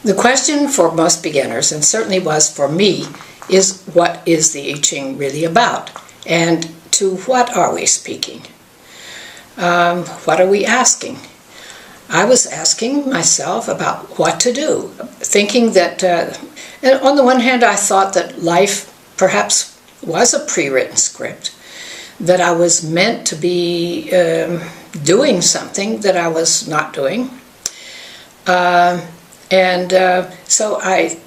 The question for most beginners, and certainly was for me, is what is the I Ching really about? And to what are we speaking? What are we asking? I was asking myself about what to do, thinking that, on the one hand, I thought that life perhaps was a pre-written script, that I was meant to be doing something that I was not doing. So I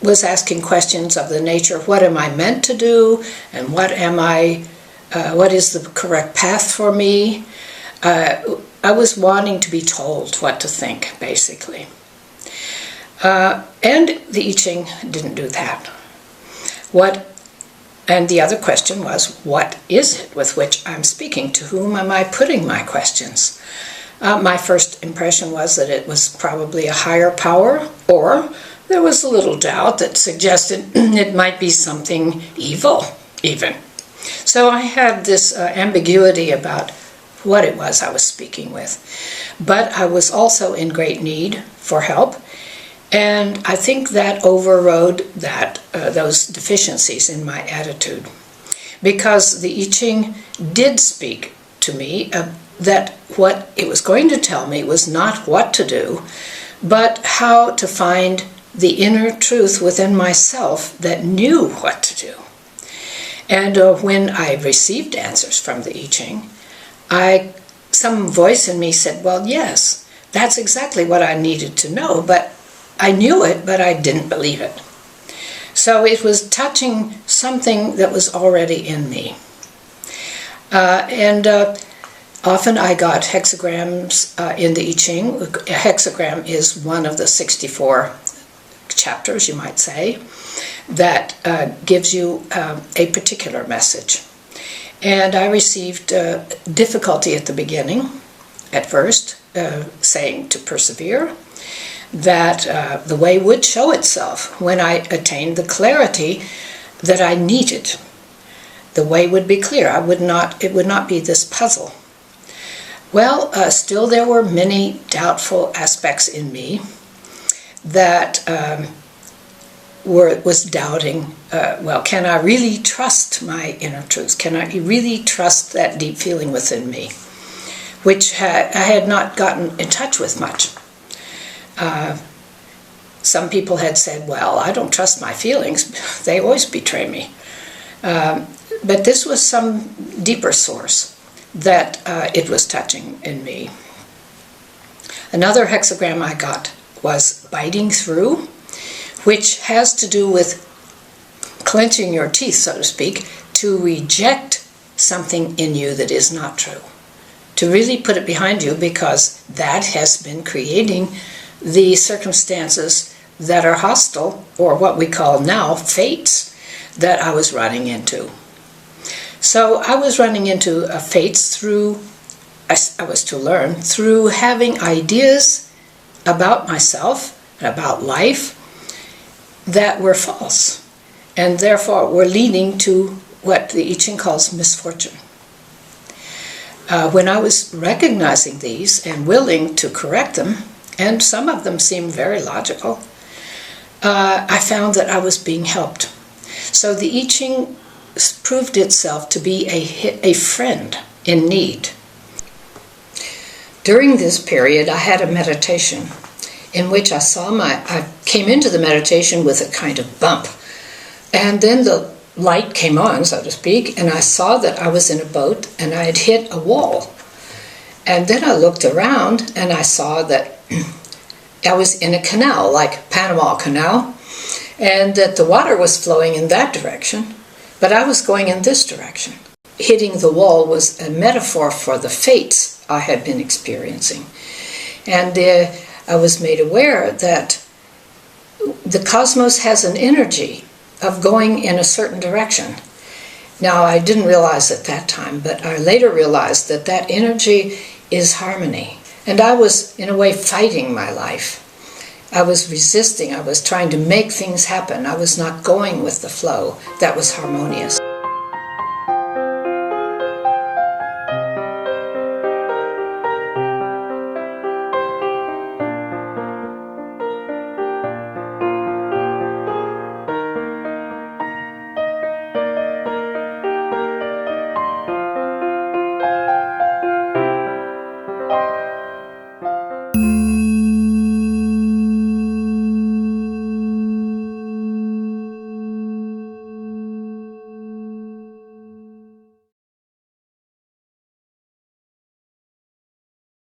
was asking questions of the nature of what am I meant to do, and what is the correct path for me. I was wanting to be told what to think, basically. And the I Ching didn't do that. And the other question was, what is it with which I'm speaking? To whom am I putting my questions? My first impression was that it was probably a higher power, or there was a little doubt that suggested it might be something evil, even. So I had this ambiguity about what it was I was speaking with. But I was also in great need for help, and I think that overrode those deficiencies in my attitude. Because the I Ching did speak to me that what it was going to tell me was not what to do, but how to find the inner truth within myself that knew what to do. And when I received answers from the I Ching, some voice in me said, well, yes, that's exactly what I needed to know, but I knew it, but I didn't believe it. So it was touching something that was already in me. Often I got hexagrams in the I Ching. A hexagram is one of the 64 chapters, you might say, that gives you a particular message. And I received difficulty at the beginning, at first, saying to persevere, that the way would show itself when I attained the clarity that I needed. The way would be clear. It would not be this puzzle. Well, still there were many doubtful aspects in me that was doubting, well, can I really trust my inner truth? Can I really trust that deep feeling within me, which I had not gotten in touch with much. Some people had said, well, I don't trust my feelings. They always betray me. But this was some deeper source that it was touching in me. Another hexagram I got was biting through, which has to do with clenching your teeth, so to speak, to reject something in you that is not true. To really put it behind you, because that has been creating the circumstances that are hostile, or what we call now fates, that I was running into. So I was running into fates through, I was to learn, through having ideas about myself and about life that were false, and therefore were leading to what the I Ching calls misfortune. When I was recognizing these and willing to correct them, and some of them seemed very logical, I found that I was being helped. So the I Ching proved itself to be a friend in need. During this period, I had a meditation in which I came into the meditation with a kind of bump. And then the light came on, so to speak, and I saw that I was in a boat and I had hit a wall. And then I looked around and I saw that I was in a canal, like Panama Canal, and that the water was flowing in that direction, but I was going in this direction. Hitting the wall was a metaphor for the fates I had been experiencing. And I was made aware that the cosmos has an energy of going in a certain direction. Now, I didn't realize at that time, but I later realized that that energy is harmony. And I was, in a way, fighting my life. I was resisting. I was trying to make things happen. I was not going with the flow that was harmonious.